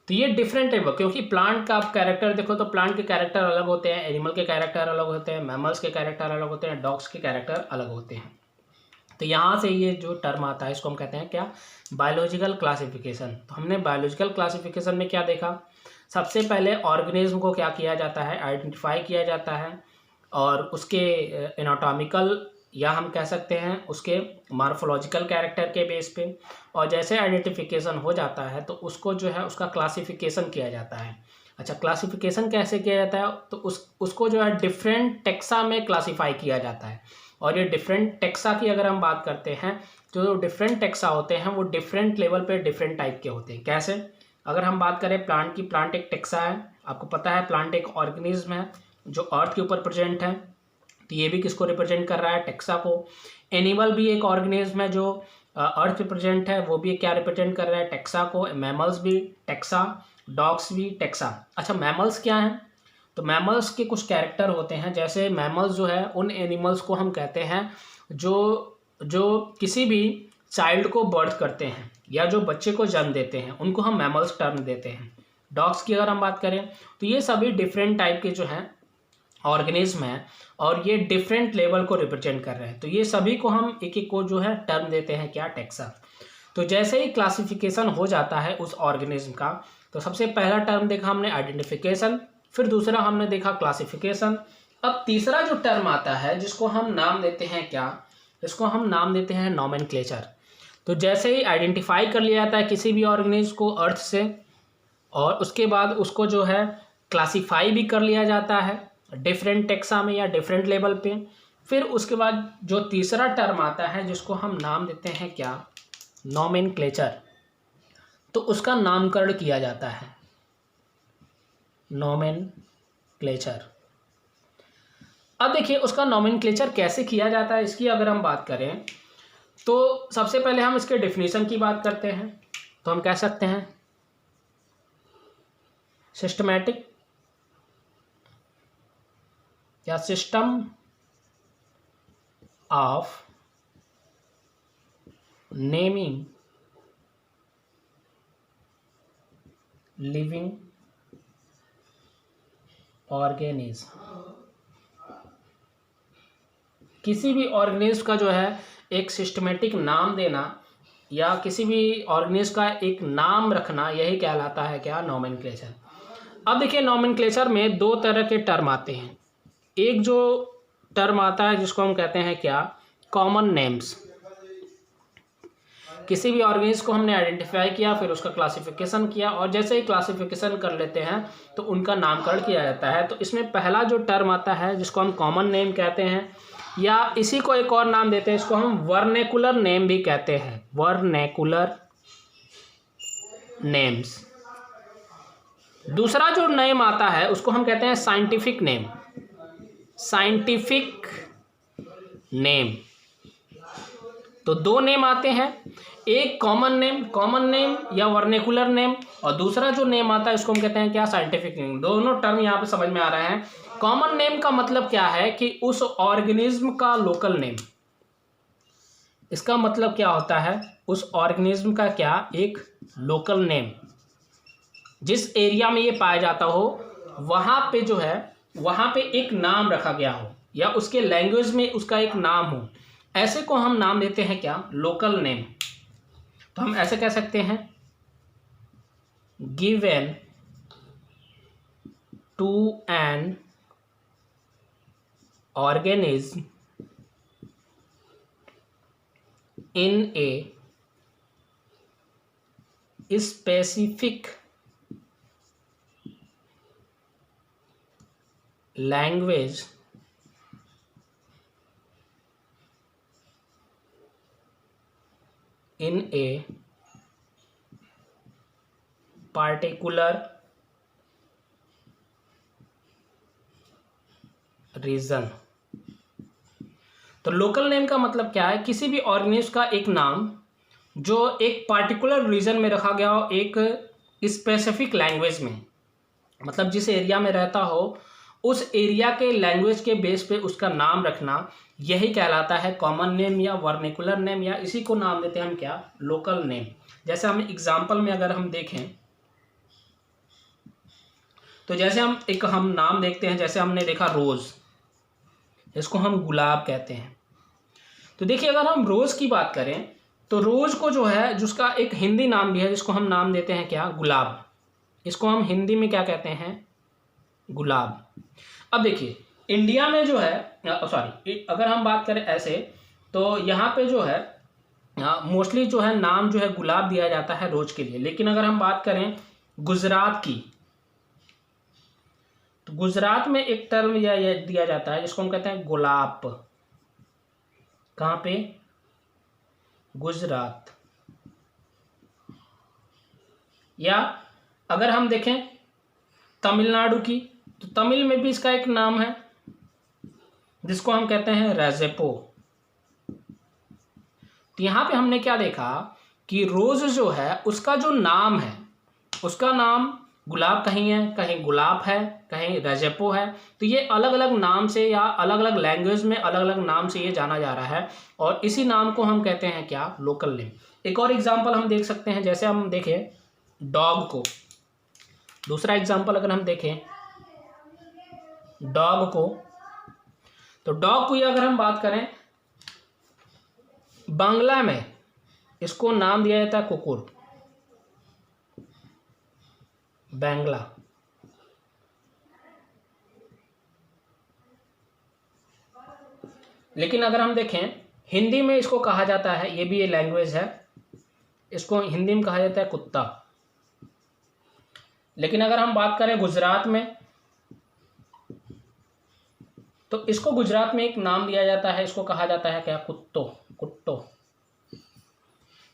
तो ये डिफरेंट लेवल, क्योंकि प्लांट का आप कैरेक्टर देखो तो प्लांट के कैरेक्टर अलग होते हैं, एनिमल के कैरेक्टर अलग होते हैं, मैमल्स के कैरेक्टर अलग होते हैं, डॉग्स के कैरेक्टर अलग होते हैं। तो यहाँ से ये जो टर्म आता है इसको हम कहते हैं क्या, बायोलॉजिकल क्लासिफिकेशन। तो हमने बायोलॉजिकल क्लासिफिकेशन में क्या देखा, सबसे पहले ऑर्गेनिज्म को क्या किया जाता है, आइडेंटिफाई किया जाता है, और उसके एनाटॉमिकल या हम कह सकते हैं उसके मार्फोलॉजिकल कैरेक्टर के बेस पे, और जैसे आइडेंटिफिकेशन हो जाता है तो उसको जो है उसका क्लासिफिकेशन किया जाता है। अच्छा, क्लासिफिकेशन कैसे किया जाता है, तो उसको जो है डिफरेंट टेक्सा में क्लासीफाई किया जाता है। और ये डिफरेंट टेक्सा की अगर हम बात करते हैं, जो डिफरेंट टेक्सा होते हैं वो डिफरेंट लेवल पे डिफरेंट टाइप के होते हैं। कैसे, अगर हम बात करें प्लांट की, प्लांट एक टेक्सा है, आपको पता है प्लांट एक ऑर्गेनिज्म है जो अर्थ के ऊपर प्रेजेंट है, तो ये भी किसको रिप्रेजेंट कर रहा है, टेक्सा को। एनिमल भी एक ऑर्गेनिज्म है जो अर्थ रिप्रेजेंट है वो भी क्या रिप्रेजेंट कर रहा है, टेक्सा को। मैमल्स भी टेक्सा, डॉग्स भी टेक्सा। अच्छा, मैमल्स क्या हैं? तो मैमल्स के कुछ कैरेक्टर होते हैं, जैसे मैमल्स जो है उन एनिमल्स को हम कहते हैं जो जो किसी भी चाइल्ड को बर्थ करते हैं या जो बच्चे को जन्म देते हैं, उनको हम मैमल्स टर्म देते हैं। डॉग्स की अगर हम बात करें तो ये सभी डिफरेंट टाइप के जो हैं ऑर्गेनिज्म हैं और ये डिफरेंट लेवल को रिप्रेजेंट कर रहे हैं। तो ये सभी को हम एक एक को जो है टर्म देते हैं क्या, टेक्सा। तो जैसे ही क्लासिफिकेशन हो जाता है उस ऑर्गेनिज्म का, तो सबसे पहला टर्म देखा हमने आइडेंटिफिकेशन, फिर दूसरा हमने देखा क्लासिफिकेशन। अब तीसरा जो टर्म आता है जिसको हम नाम देते हैं क्या, इसको हम नाम देते हैं नोमेनक्लेचर। तो जैसे ही आइडेंटिफाई कर लिया जाता है किसी भी ऑर्गेनिज्म को अर्थ से, और उसके बाद उसको जो है क्लासीफाई भी कर लिया जाता है डिफरेंट टेक्सा में या डिफरेंट लेवल पे। फिर उसके बाद जो तीसरा टर्म आता है जिसको हम नाम देते हैं क्या, नोमेनक्लेचर, तो उसका नामकरण किया जाता है नोमेनक्लेचर। अब देखिए उसका नोमेनक्लेचर कैसे किया जाता है, इसकी अगर हम बात करें तो सबसे पहले हम इसके डेफिनेशन की बात करते हैं। तो हम कह सकते हैं सिस्टमैटिक या system of naming living organism. किसी भी ऑर्गेनिज्म का जो है एक सिस्टमेटिक नाम देना या किसी भी ऑर्गेनिज्म का एक नाम रखना, यही कहलाता है क्या, नोमेनक्लेचर। अब देखिए नोमेनक्लेचर में दो तरह के टर्म आते हैं। एक जो टर्म आता है जिसको हम कहते हैं क्या, कॉमन नेम्स। किसी भी ऑर्गेनिज्म को हमने आइडेंटिफाई किया, फिर उसका क्लासिफिकेशन किया, और जैसे ही क्लासिफिकेशन कर लेते हैं तो उनका नामकरण किया जाता है। तो इसमें पहला जो टर्म आता है जिसको हम कॉमन नेम कहते हैं, या इसी को एक और नाम देते हैं, इसको हम वर्नेकुलर नेम भी कहते हैं, वर्नेकुलर नेम्स। दूसरा जो नेम आता है उसको हम कहते हैं साइंटिफिक नेम, साइंटिफिक नेम। तो दो नेम आते हैं, एक कॉमन नेम या वर्नेकुलर नेम, और दूसरा जो नेम आता है उसको हम कहते हैं क्या, साइंटिफिक नेम। दोनों टर्म यहाँ पे समझ में आ रहे हैं। कॉमन नेम का मतलब क्या है कि उस ऑर्गेनिज्म का लोकल नेम। इसका मतलब क्या होता है, उस ऑर्गेनिज्म का क्या, एक लोकल नेम। जिस एरिया में ये पाया जाता हो वहाँ पे जो है, वहाँ पे एक नाम रखा गया हो या उसके लैंग्वेज में उसका एक नाम हो, ऐसे को हम नाम देते हैं क्या, लोकल नेम। तो हम ऐसे कह सकते हैं, given to an organism in a specific language in a particular region. तो लोकल नेम का मतलब क्या है, किसी भी ऑर्गेनिज्म का एक नाम जो एक पार्टिकुलर रीजन में रखा गया हो, एक स्पेसिफिक लैंग्वेज में, मतलब जिस एरिया में रहता हो उस एरिया के लैंग्वेज के बेस पे उसका नाम रखना, यही कहलाता है कॉमन नेम या वर्निकुलर नेम, या इसी को नाम देते हैं हम क्या, लोकल नेम। जैसे हम एग्जांपल में अगर हम देखें तो जैसे हम नाम देखते हैं, जैसे हमने देखा रोज़, इसको हम गुलाब कहते हैं। तो देखिए अगर हम रोज़ की बात करें तो रोज़ को जो है, जिसका एक हिंदी नाम भी है जिसको हम नाम देते हैं क्या, गुलाब। इसको हम हिंदी में क्या कहते हैं, गुलाब। अब देखिए इंडिया में जो है, अगर हम बात करें ऐसे, तो यहाँ पे जो है मोस्टली जो है नाम जो है गुलाब दिया जाता है रोज के लिए। लेकिन अगर हम बात करें गुजरात की, तो गुजरात में एक टर्म दिया जाता है जिसको हम कहते हैं गुलाब। कहाँ पे, गुजरात। या अगर हम देखें तमिलनाडु की, तो तमिल में भी इसका एक नाम है जिसको हम कहते हैं रेजेपो। तो यहाँ पे हमने क्या देखा कि रोज़ जो है उसका जो नाम है, उसका नाम गुलाब कहीं है, कहीं गुलाब है, कहीं रजपो है। तो ये अलग अलग नाम से या अलग अलग लैंग्वेज में अलग अलग नाम से ये जाना जा रहा है, और इसी नाम को हम कहते हैं क्या, लोकल नेम। एक और एग्जांपल हम देख सकते हैं, जैसे हम देखें डॉग को, दूसरा एग्जांपल अगर हम देखें डॉग को, तो डॉग को अगर हम बात करें, बांग्ला में इसको नाम दिया जाता है कुकुर, बांग्ला। लेकिन अगर हम देखें हिंदी में इसको कहा जाता है, ये भी ये लैंग्वेज है, इसको हिंदी में कहा जाता है कुत्ता। लेकिन अगर हम बात करें गुजरात में, तो इसको गुजरात में एक नाम दिया जाता है, इसको कहा जाता है क्या, कुत्तो, कुट्टो।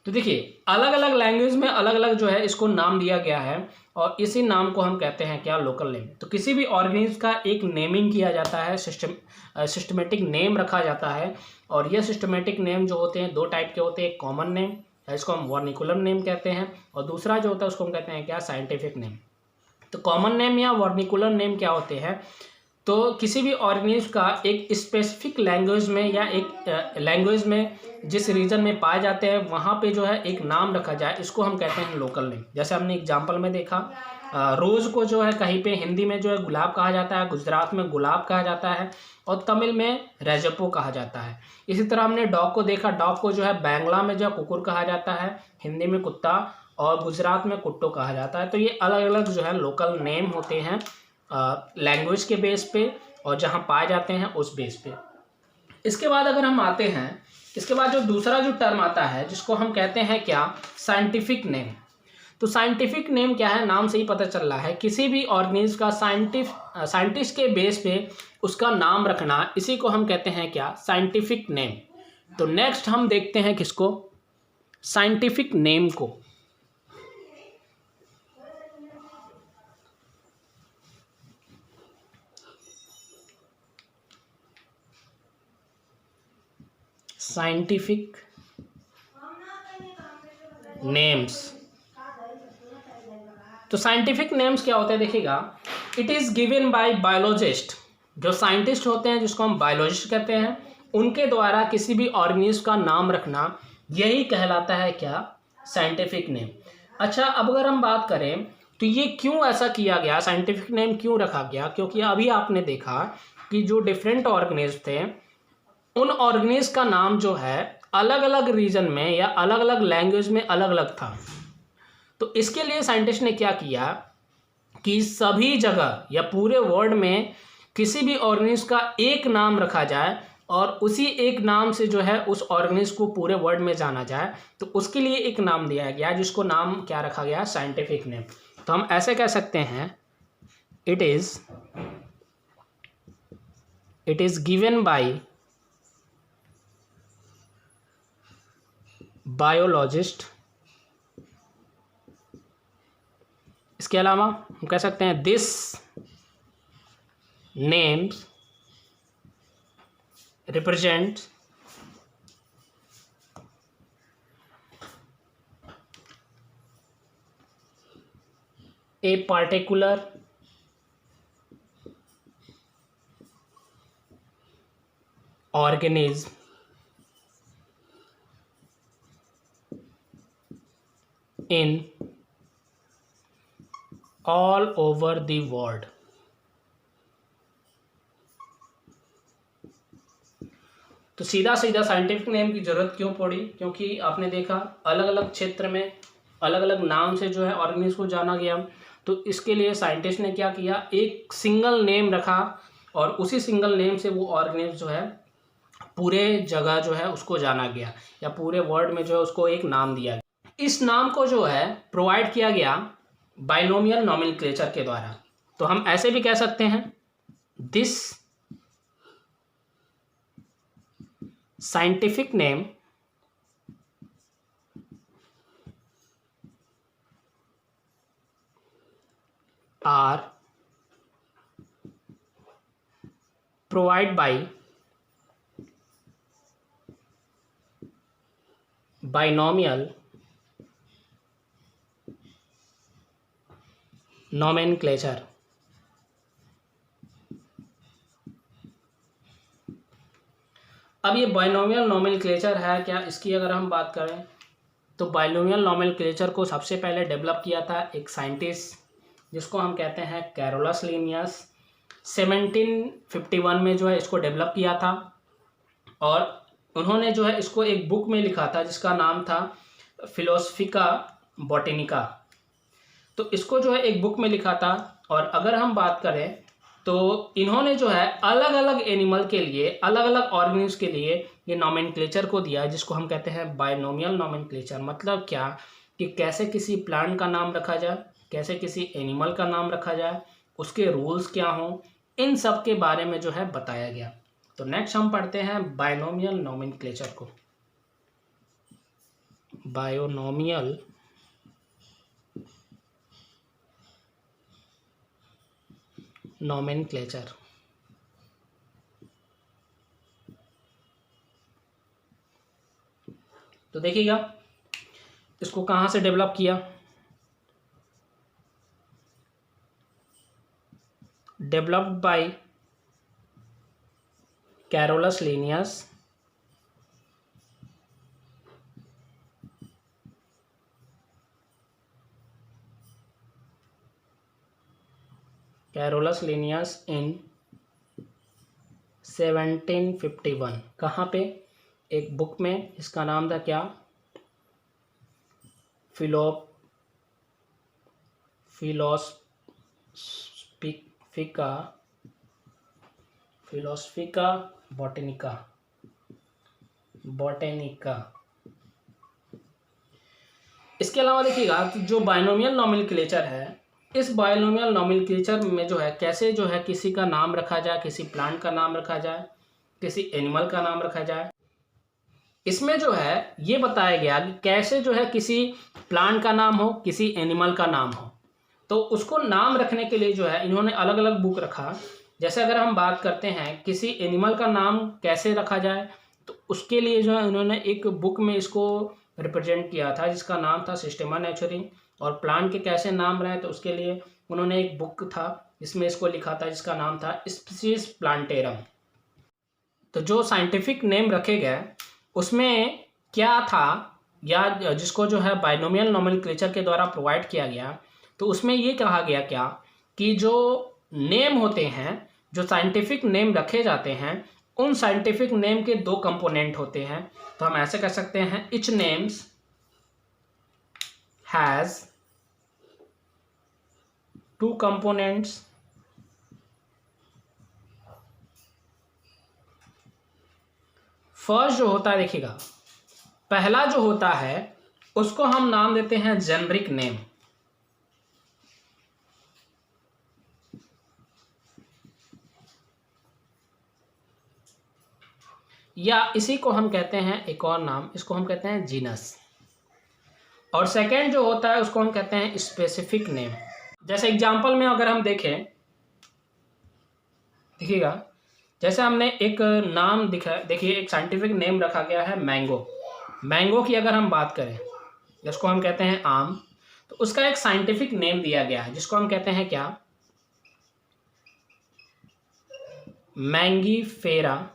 तो देखिए अलग अलग लैंग्वेज में अलग अलग जो है इसको नाम दिया गया है, और इसी नाम को हम कहते हैं क्या, लोकल नेम। तो किसी भी ऑर्गेनिज्म का एक नेमिंग किया जाता है, सिस्टमेटिक नेम रखा जाता है, और ये सिस्टमेटिक नेम जो होते हैं दो टाइप के होते हैं, कॉमन नेम इसको हम वर्निकुलर नेम कहते हैं, और दूसरा जो होता है उसको हम कहते हैं क्या, साइंटिफिक नेम। तो कॉमन नेम या वर्निकुलर नेम क्या होते हैं, तो किसी भी ऑर्गेनिज्म का एक स्पेसिफिक लैंग्वेज में या एक लैंग्वेज में जिस रीजन में पाए जाते हैं वहाँ पे जो है एक नाम रखा जाए, इसको हम कहते हैं लोकल नेम। जैसे हमने एग्जांपल में देखा रोज़ को जो है कहीं पे हिंदी में जो है गुलाब कहा जाता है, गुजरात में गुलाब कहा जाता है, और तमिल में रजपो कहा जाता है। इसी तरह हमने डॉग को देखा, डॉग को जो है बांग्ला में जो है कुकुर कहा जाता है, हिंदी में कुत्ता, और गुजरात में कुट्टो कहा जाता है। तो ये अलग अलग जो है लोकल नेम होते हैं लैंग्वेज के बेस पे, और जहाँ पाए जाते हैं उस बेस पे। इसके बाद अगर हम आते हैं, इसके बाद जो दूसरा जो टर्म आता है जिसको हम कहते हैं क्या, साइंटिफिक नेम। तो साइंटिफिक नेम क्या है, नाम से ही पता चल रहा है, किसी भी ऑर्गेनिज्म का साइंटिस्ट के बेस पे उसका नाम रखना, इसी को हम कहते हैं क्या, साइंटिफिक नेम। तो नेक्स्ट हम देखते हैं किसको, साइंटिफिक नेम को। Scientific names. तो साइंटिफिक नेम्स क्या होते हैं, देखिएगा, it is given by biologist. जो साइंटिस्ट होते हैं जिसको हम बायोलॉजिस्ट कहते हैं, उनके द्वारा किसी भी ऑर्गेनिज्म का नाम रखना, यही कहलाता है क्या, साइंटिफिक नेम। अच्छा, अब अगर हम बात करें तो ये क्यों ऐसा किया गया, साइंटिफिक नेम क्यों रखा गया, क्योंकि अभी आपने देखा कि जो डिफरेंट ऑर्गेनिज्म थे, उन ऑर्गेनिज्म का नाम जो है अलग अलग रीजन में या अलग अलग लैंग्वेज में अलग अलग था। तो इसके लिए साइंटिस्ट ने क्या किया कि सभी जगह या पूरे वर्ल्ड में किसी भी ऑर्गेनिज्म का एक नाम रखा जाए, और उसी एक नाम से जो है उस ऑर्गेनिज्म को पूरे वर्ल्ड में जाना जाए। तो उसके लिए एक नाम दिया गया जिसको नाम क्या रखा गया, साइंटिफिक नेम। तो हम ऐसे कह सकते हैं, it is given by biologist. इसके अलावा हम कह सकते हैं, this names represent a particular organism in all over the world। तो सीधा सीधा साइंटिफिक नेम की जरूरत क्यों पड़ी, क्योंकि आपने देखा अलग अलग क्षेत्र में अलग अलग नाम से जो है ऑर्गेनिज्म को जाना गया। तो इसके लिए साइंटिस्ट ने क्या किया, एक सिंगल नेम रखा, और उसी सिंगल नेम से वो ऑर्गेनिज्म जो है पूरे जगह जो है उसको जाना गया, या पूरे वर्ल्ड में जो है उसको एक नाम दिया गया। इस नाम को जो है प्रोवाइड किया गया बाइनोमियल नॉमेनक्लेचर के द्वारा। तो हम ऐसे भी कह सकते हैं, this scientific name are provide by binomial nomenclature. अब ये बाइनोमियल नोमेनक्लेचर है क्या, इसकी अगर हम बात करें तो बाइनोमियल नोमेनक्लेचर को सबसे पहले डेवलप किया था एक साइंटिस्ट जिसको हम कहते हैं कैरोलस लिनियस। 1751 में जो है इसको डेवलप किया था और उन्होंने जो है इसको एक बुक में लिखा था जिसका नाम था फिलोसफिका बॉटेनिका। तो इसको जो है एक बुक में लिखा था। और अगर हम बात करें तो इन्होंने जो है अलग अलग एनिमल के लिए, अलग अलग ऑर्गेनिज्म के लिए ये नोमेनक्लेचर को दिया है जिसको हम कहते हैं बाइनोमियल नोमेनक्लेचर। मतलब क्या कि कैसे किसी प्लांट का नाम रखा जाए, कैसे किसी एनिमल का नाम रखा जाए, उसके रूल्स क्या हों, इन सब के बारे में जो है बताया गया। तो नेक्स्ट हम पढ़ते हैं बाइनोमियल नोमेनक्लेचर को। Binomial nomenclature. तो देखिएगा इसको कहाँ से डेवलप किया। डेवलप्ड बाय कैरोलस लिनियस इन 1751। कहाँ पे, एक बुक में, इसका नाम था क्या, फिलोसफिका बॉटेनिका। इसके अलावा देखिएगा जो बाइनोमियल नोमेनक्लेचर है, इस बाइनोमियल नोमेनक्लेचर में जो है कैसे जो है किसी का नाम रखा जाए, किसी प्लांट का नाम रखा जाए, किसी एनिमल का नाम रखा जाए। इसमें जो है ये बताया गया कि कैसे जो है किसी प्लांट का नाम हो, किसी एनिमल का नाम हो। तो उसको नाम रखने के लिए जो है इन्होंने अलग अलग बुक रखा। जैसे अगर हम बात करते हैं किसी एनिमल का नाम कैसे रखा जाए, तो उसके लिए जो है उन्होंने एक बुक में इसको रिप्रेजेंट किया था जिसका नाम था सिस्टेमा नेचुरी। और प्लांट के कैसे नाम रहे तो उसके लिए उन्होंने एक बुक था जिसमें इसको लिखा था जिसका नाम था स्पीसीज प्लांटेरम। तो जो साइंटिफिक नेम रखे गए उसमें क्या था, या जिसको जो है बाइनोमियल नोमेनक्लेचर के द्वारा प्रोवाइड किया गया, तो उसमें ये कहा गया क्या कि जो नेम होते हैं, जो साइंटिफिक नेम रखे जाते हैं, उन साइंटिफिक नेम के दो कंपोनेंट होते हैं। तो हम ऐसे कह सकते हैं etch names has two components. First जो होता है, देखिएगा पहला जो होता है उसको हम नाम देते हैं जेनरिक नेम, या इसी को हम कहते हैं एक और नाम, इसको हम कहते हैं जीनस। और सेकंड जो होता है उसको हम कहते हैं स्पेसिफिक नेम। जैसे एग्जांपल में अगर हम देखें, देखिएगा जैसे हमने एक नाम देखिए एक साइंटिफिक नेम रखा गया है मैंगो। मैंगो की अगर हम बात करें, जिसको हम कहते हैं आम, तो उसका एक साइंटिफिक नेम दिया गया है जिसको हम कहते हैं क्या, मैंगीफेरा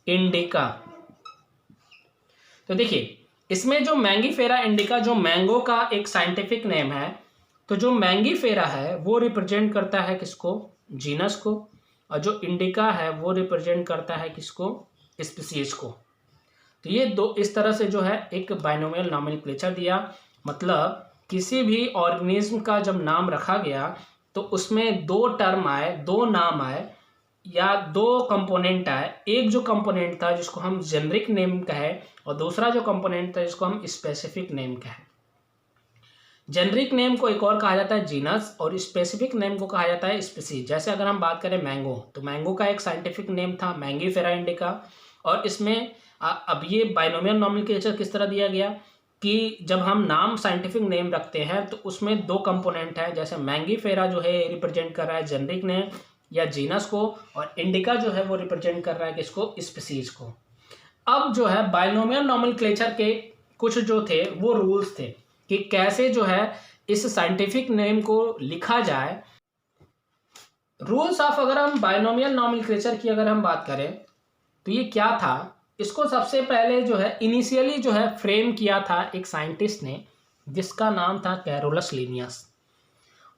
इंडिका। तो देखिए इसमें जो मैंगीफेरा इंडिका, जो मैंगो का एक साइंटिफिक नेम है, तो जो मैंगीफेरा है वो रिप्रेजेंट करता है किसको, जीनस को, और जो इंडिका है वो रिप्रेजेंट करता है किसको, स्पीसीज को। तो ये दो इस तरह से जो है एक बाइनोमियल नोमेनक्लेचर दिया। मतलब किसी भी ऑर्गेनिज्म का जब नाम रखा गया तो उसमें दो टर्म आए, दो नाम आए, या दो कंपोनेंट आए। एक जो कंपोनेंट था जिसको हम जेनरिक नेम कहे, और दूसरा जो कंपोनेंट था जिसको हम स्पेसिफिक नेम कहे। जेनरिक नेम को एक और कहा जाता है जीनस, और स्पेसिफिक नेम को कहा जाता है स्पीसीज। जैसे अगर हम बात करें मैंगो, तो मैंगो का एक साइंटिफिक नेम था मैंगीफेरा इंडिका। और इसमें अब ये बाइनोमियल नोमेनक्लेचर किस तरह दिया गया कि जब हम नाम साइंटिफिक नेम रखते हैं तो उसमें दो कंपोनेंट हैं। जैसे मैंगीफेरा जो है रिप्रेजेंट कर रहा है जेनरिक नेम या जीनस को, और इंडिका जो है वो रिप्रेजेंट कर रहा है किसको, स्पीसीज को। अब जो है बाइनोमियल नॉमेनक्लेचर के कुछ जो थे वो रूल्स थे कि कैसे जो है इस साइंटिफिक नेम को लिखा जाए। रूल्स ऑफ, अगर हम बाइनोमियल नॉमेनक्लेचर की अगर हम बात करें तो ये क्या था, इसको सबसे पहले जो है इनिशियली जो है फ्रेम किया था एक साइंटिस्ट ने जिसका नाम था कैरोलस लिनियस,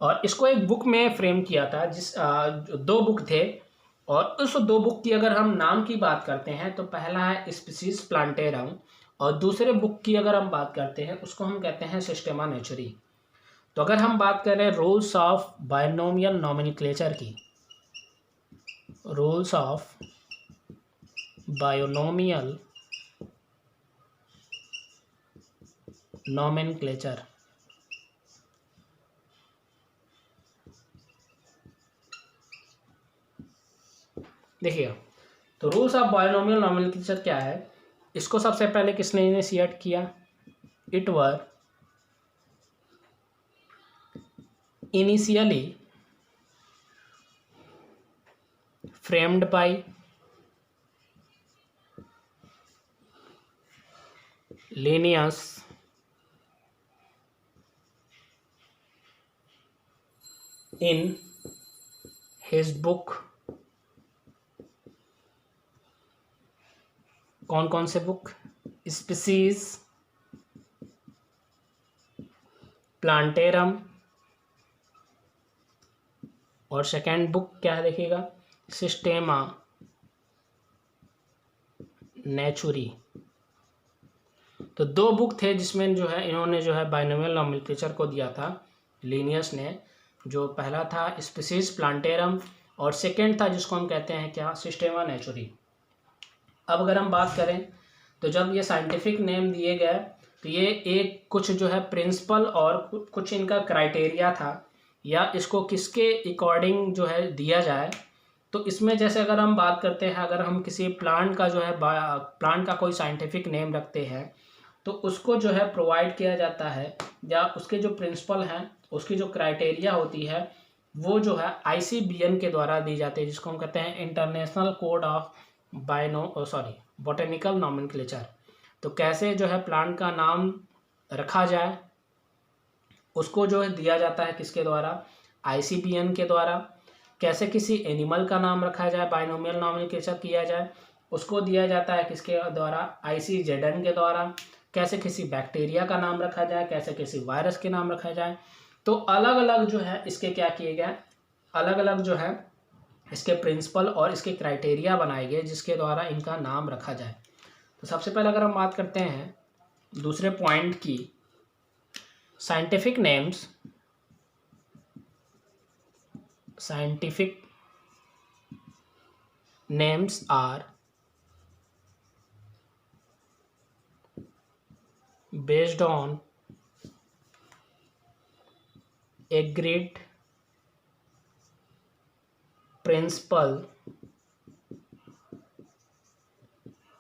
और इसको एक बुक में फ्रेम किया था दो बुक थे। और उस दो बुक की अगर हम नाम की बात करते हैं तो पहला है स्पीसीज प्लांटेरम, और दूसरे बुक की अगर हम बात करते हैं उसको हम कहते हैं सिस्टेमा नेचुरी। तो अगर हम बात करें रूल्स ऑफ बाइनोमियल नॉमेनक्लेचर की, रूल्स ऑफ बाइनोमियल नॉमेनक्लेचर, देखिए तो रूल्स ऑफ बाइनोमियल नॉमेनक्लेचर क्या है, इसको सबसे पहले किसने इनिशिएट किया, it were initially framed by Linnaeus in his book, कौन कौन से बुक, स्पीसीज प्लांटेरम, और सेकेंड बुक क्या है देखिएगा, सिस्टेमा नेचुरी। तो दो बुक थे जिसमें जो है इन्होंने जो है बाइनोमियल नॉमेनक्लेचर को दिया था लिनियस ने। जो पहला था स्पीसीज प्लांटेरम और सेकेंड था जिसको हम कहते हैं क्या, सिस्टेमा नेचुरी। अब अगर हम बात करें तो जब ये साइंटिफिक नेम दिए गए तो ये एक कुछ जो है प्रिंसिपल और कुछ इनका क्राइटेरिया था, या इसको किसके अकॉर्डिंग जो है दिया जाए। तो इसमें जैसे अगर हम बात करते हैं, अगर हम किसी प्लांट का जो है प्लांट का कोई साइंटिफिक नेम रखते हैं तो उसको जो है प्रोवाइड किया जाता है, या उसके जो प्रिंसिपल हैं उसकी जो क्राइटेरिया होती है वो जो है ICBN के द्वारा दी जाती है, जिसको हम कहते हैं international code of botanical nomenclature. तो कैसे जो है प्लांट का नाम रखा जाए उसको जो है दिया जाता है किसके द्वारा, ICBN के द्वारा। कैसे किसी एनिमल का नाम रखा जाए, बाइनोमियल नॉमेनक्लेचर किया जाए, उसको दिया जाता है किसके द्वारा, ICZN के द्वारा। कैसे किसी बैक्टीरिया का नाम रखा जाए, कैसे किसी वायरस के नाम रखा जाए। तो अलग अलग जो है इसके क्या किए गए, अलग अलग जो है इसके प्रिंसिपल और इसके क्राइटेरिया बनाए गए जिसके द्वारा इनका नाम रखा जाए। तो सबसे पहले अगर हम बात करते हैं दूसरे पॉइंट की, scientific names are based on agreed principle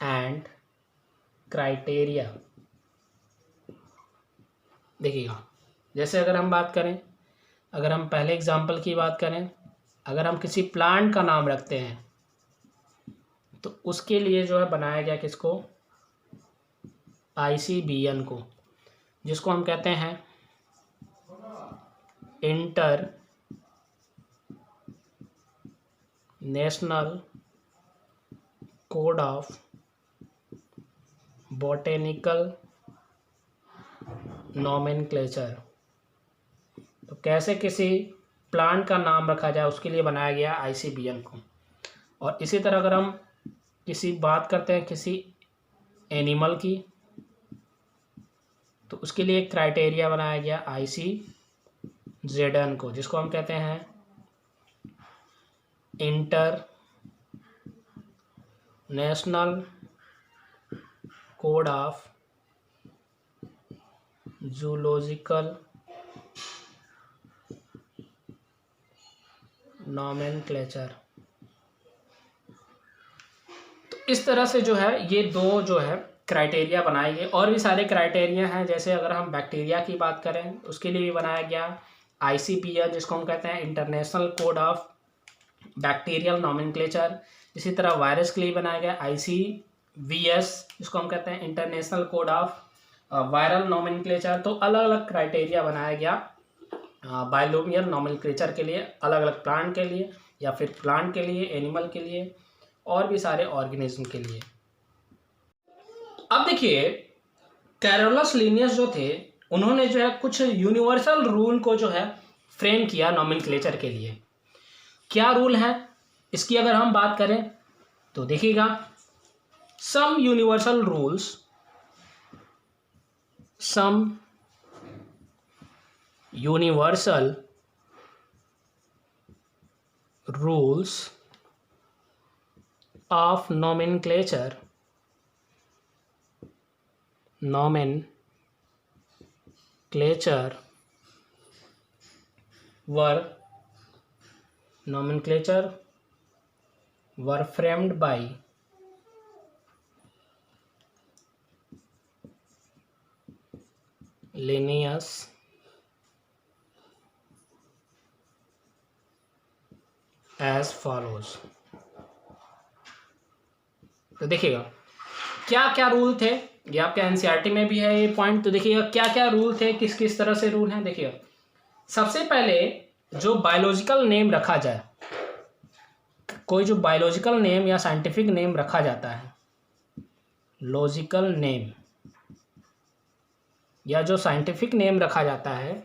and criteria। देखिएगा जैसे अगर हम बात करें, अगर हम पहले एग्जांपल की बात करें, अगर हम किसी प्लांट का नाम रखते हैं तो उसके लिए जो है बनाया गया किसको, ICBN को, जिसको हम कहते हैं inter national code of botanical nomenclature. तो कैसे किसी प्लांट का नाम रखा जाए उसके लिए बनाया गया ICBN को। और इसी तरह अगर हम किसी बात करते हैं किसी एनिमल की तो उसके लिए एक क्राइटेरिया बनाया गया ICZN को, जिसको हम कहते हैं inter national code of zoological nomenclature. तो इस तरह से जो है ये दो जो है क्राइटेरिया बनाए गए। और भी सारे क्राइटेरिया हैं, जैसे अगर हम बैक्टीरिया की बात करें उसके लिए भी बनाया गया ICBN, जिसको हम कहते हैं international code of bacterial nomenclature. इसी तरह वायरस के लिए बनाया गया VS, जिसको हम कहते हैं international code of viral nomenclature. तो अलग अलग क्राइटेरिया बनाया गया बाइनोमियल नोमेनक्लेचर के लिए, अलग अलग प्लांट के लिए या फिर प्लांट के लिए, एनिमल के लिए और भी सारे ऑर्गेनिज्म के लिए। अब देखिए कैरोलस लिनियस जो थे उन्होंने जो है कुछ यूनिवर्सल रूल को जो है फ्रेम किया नोमेनक्लेचर के लिए। क्या रूल है इसकी अगर हम बात करें तो देखिएगा, some universal rules of nomenclature were framed by Linnaeus as follows। तो देखिएगा क्या क्या रूल थे, ये आपके एनसीईआरटी में भी है ये पॉइंट। तो देखिएगा क्या क्या रूल थे, किस किस तरह से रूल हैं। देखिएगा सबसे पहले जो बायोलॉजिकल नेम रखा जाए, कोई जो बायोलॉजिकल नेम या साइंटिफिक नेम रखा जाता है, लॉजिकल नेम या जो साइंटिफिक नेम रखा जाता है,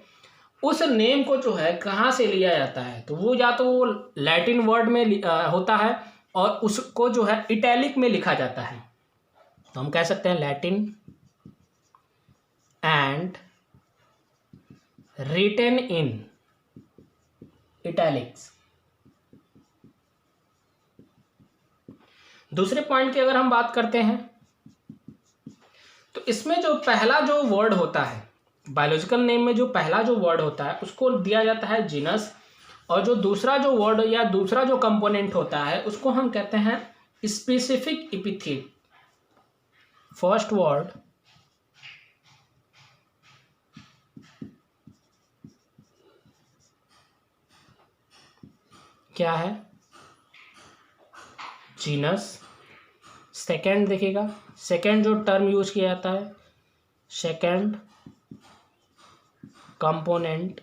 उस नेम को जो है कहाँ से लिया जाता है, तो वो या तो वो लैटिन वर्ड में होता है और उसको जो है इटैलिक में लिखा जाता है। तो हम कह सकते हैं Latin and written in italics. दूसरे पॉइंट की अगर हम बात करते हैं तो इसमें जो पहला जो वर्ड होता है बायोलॉजिकल नेम में, जो पहला जो वर्ड होता है उसको दिया जाता है जीनस, और जो दूसरा जो वर्ड या दूसरा जो कंपोनेंट होता है उसको हम कहते हैं स्पेसिफिक एपिथेट। फर्स्ट वर्ड क्या है, जीनस। सेकंड देखिएगा, सेकंड जो टर्म यूज किया जाता है, सेकंड कंपोनेंट,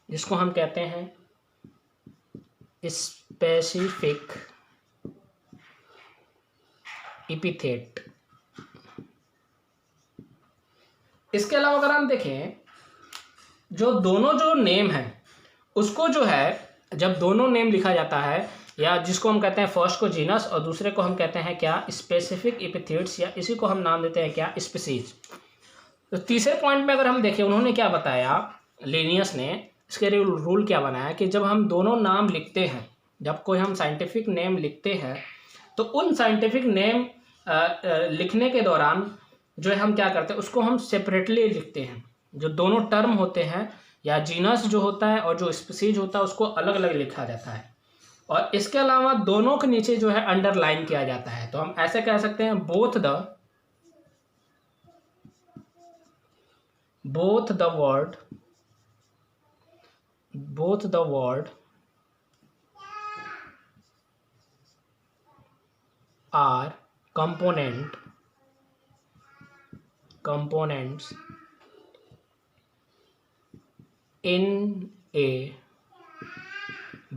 जिसको हम कहते हैं स्पेसिफिक एपिथेट। इसके अलावा अगर हम देखें जो दोनों जो नेम है उसको जो है जब दोनों नेम लिखा जाता है, या जिसको हम कहते हैं फर्स्ट को जीनस और दूसरे को हम कहते हैं क्या, स्पेसिफिक एपिथेट्स, या इसी को हम नाम देते हैं क्या, स्पीसीज। तो तीसरे पॉइंट में अगर हम देखें उन्होंने क्या बताया, लिनियस ने इसके रूल क्या बनाया कि जब हम दोनों नाम लिखते हैं, जब कोई हम साइंटिफिक नेम लिखते हैं तो उन साइंटिफिक नेम लिखने के दौरान जो है हम क्या करते हैं उसको हम सेपरेटली लिखते हैं। जो दोनों टर्म होते हैं या जीनस जो होता है और जो स्पीसीज होता है उसको अलग अलग लिखा जाता है, और इसके अलावा दोनों के नीचे जो है अंडरलाइन किया जाता है। तो हम ऐसे कह सकते हैं both the word are components in a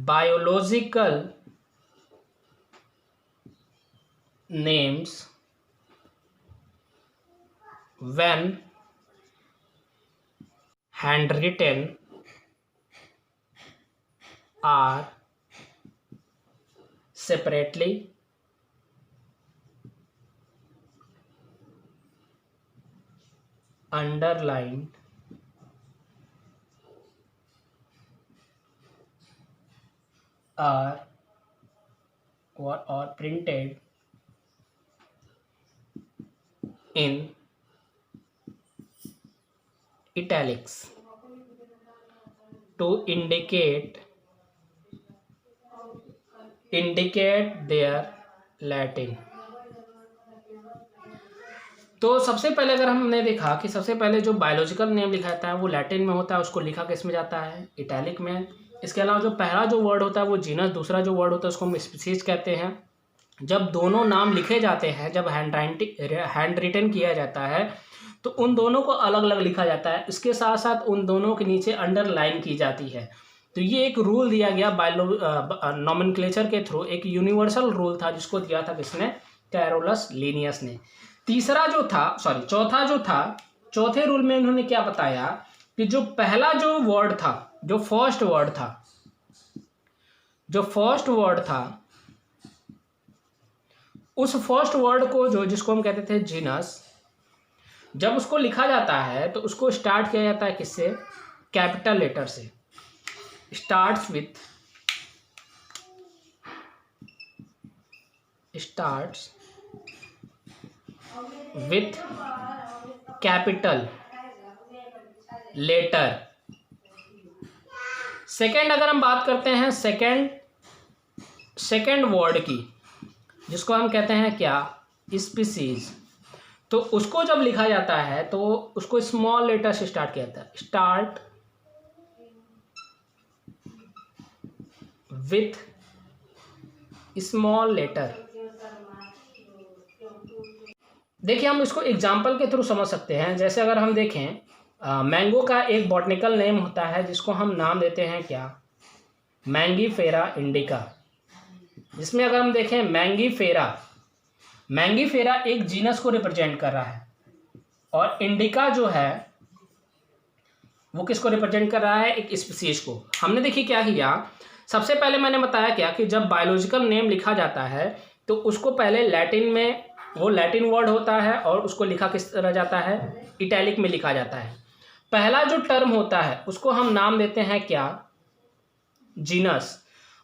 biological names when handwritten are separately underlined or printed in italics to indicate their Latin। तो सबसे पहले अगर हमने देखा कि सबसे पहले जो बायोलॉजिकल नेम लिखा जाता है वो लैटिन में होता है, उसको लिखा किस में जाता है, इटैलिक में। इसके अलावा जो पहला जो वर्ड होता है वो जीनस, दूसरा जो वर्ड होता है उसको हम स्पीसीज कहते हैं, जब दोनों नाम लिखे जाते हैं, जब हैंड रिटन किया जाता है तो उन दोनों को अलग अलग लिखा जाता है, इसके साथ साथ उन दोनों के नीचे अंडरलाइन की जाती है। तो ये एक रूल दिया गया नॉमेनक्लेचर के थ्रू, एक यूनिवर्सल रूल था जिसको दिया था किसने, कैरोलस लिनियस ने। चौथे रूल में इन्होंने क्या बताया कि जो पहला जो वर्ड था, जो फर्स्ट वर्ड था, उस फर्स्ट वर्ड को जिसको हम कहते थे जीनस, जब उसको लिखा जाता है तो उसको स्टार्ट किया जाता है किससे, कैपिटल लेटर से। Starts with capital letter. Second अगर हम बात करते हैं सेकेंड वर्ड की, जिसको हम कहते हैं क्या, स्पीसीज, तो उसको जब लिखा जाता है तो उसको स्मॉल लेटर से स्टार्ट किया जाता है। Start with small letter. देखिए हम इसको एग्जाम्पल के थ्रू समझ सकते हैं। जैसे अगर हम देखें, मैंगो का एक बॉटनिकल नेम होता है जिसको हम नाम देते हैं क्या, मैंगीफेरा इंडिका। जिसमें अगर हम देखें मैंगीफेरा एक जीनस को रिप्रेजेंट कर रहा है, और इंडिका जो है वो किसको रिप्रेजेंट कर रहा है, एक स्पीसीज को। हमने देखिए क्या किया, सबसे पहले मैंने बताया क्या कि जब बायोलॉजिकल नेम लिखा जाता है तो उसको पहले लैटिन में, वो लैटिन वर्ड होता है और उसको लिखा किस तरह जाता है, इटैलिक में लिखा जाता है। पहला जो टर्म होता है उसको हम नाम देते हैं क्या, जीनस,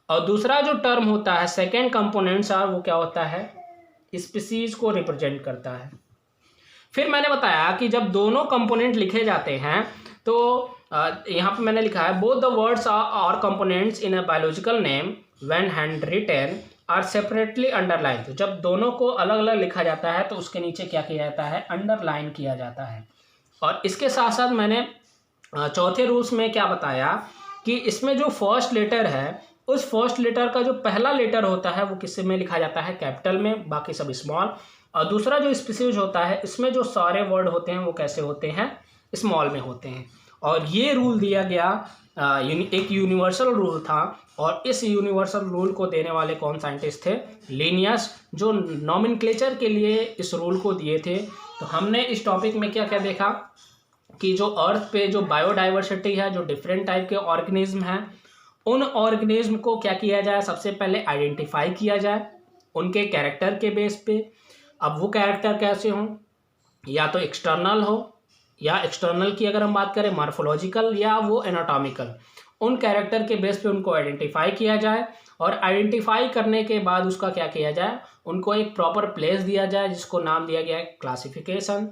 और दूसरा जो टर्म होता है, सेकेंड कंपोनेंट्स आर, वो क्या होता है, स्पीसीज को रिप्रेजेंट करता है। फिर मैंने बताया कि जब दोनों कंपोनेंट लिखे जाते हैं तो यहाँ पे मैंने लिखा है बोथ द वर्ड्स और components in a biological name when hand written are separately underline. तो जब दोनों को अलग अलग लिखा जाता है तो उसके नीचे क्या किया जाता है, अंडरलाइन किया जाता है। और इसके साथ साथ मैंने चौथे रूल्स में क्या बताया कि इसमें जो फर्स्ट लेटर है, उस फर्स्ट लेटर का जो पहला लेटर होता है वो किस में लिखा जाता है, कैपिटल में, बाकी सब स्मॉल। और दूसरा जो स्पीसीज होता है, इसमें जो सारे वर्ड होते हैं वो कैसे होते हैं, स्मॉल में होते हैं। और ये रूल दिया गया, एक यूनिवर्सल रूल था, और इस यूनिवर्सल रूल को देने वाले कौन साइंटिस्ट थे, लिनियस, जो नॉमेनक्लेचर के लिए इस रूल को दिए थे। तो हमने इस टॉपिक में क्या क्या देखा कि जो अर्थ पे जो बायोडाइवर्सिटी है, जो डिफरेंट टाइप के ऑर्गेनिज्म हैं, उन ऑर्गेनिज्म को क्या किया जाए, सबसे पहले आइडेंटिफाई किया जाए उनके कैरेक्टर के बेस पे। अब वो कैरेक्टर कैसे हों, या तो एक्सटर्नल हो, या एक्सटर्नल की अगर हम बात करें मार्फोलॉजिकल, या वो एनाटॉमिकल, उन कैरेक्टर के बेस पे उनको आइडेंटिफाई किया जाए। और आइडेंटिफाई करने के बाद उसका क्या किया जाए, उनको एक प्रॉपर प्लेस दिया जाए जिसको नाम दिया गया है क्लासिफिकेशन।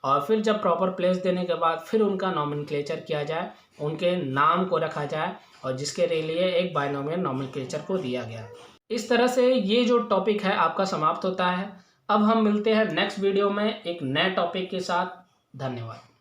और फिर जब प्रॉपर प्लेस देने के बाद फिर उनका नॉमेनक्लेचर किया जाए, उनके नाम को रखा जाए, और जिसके लिए एक बायनोमियल नॉमेनक्लेचर को दिया गया। इस तरह से ये जो टॉपिक है आपका समाप्त होता है। अब हम मिलते हैं नेक्स्ट वीडियो में एक नए टॉपिक के साथ। धन्यवाद।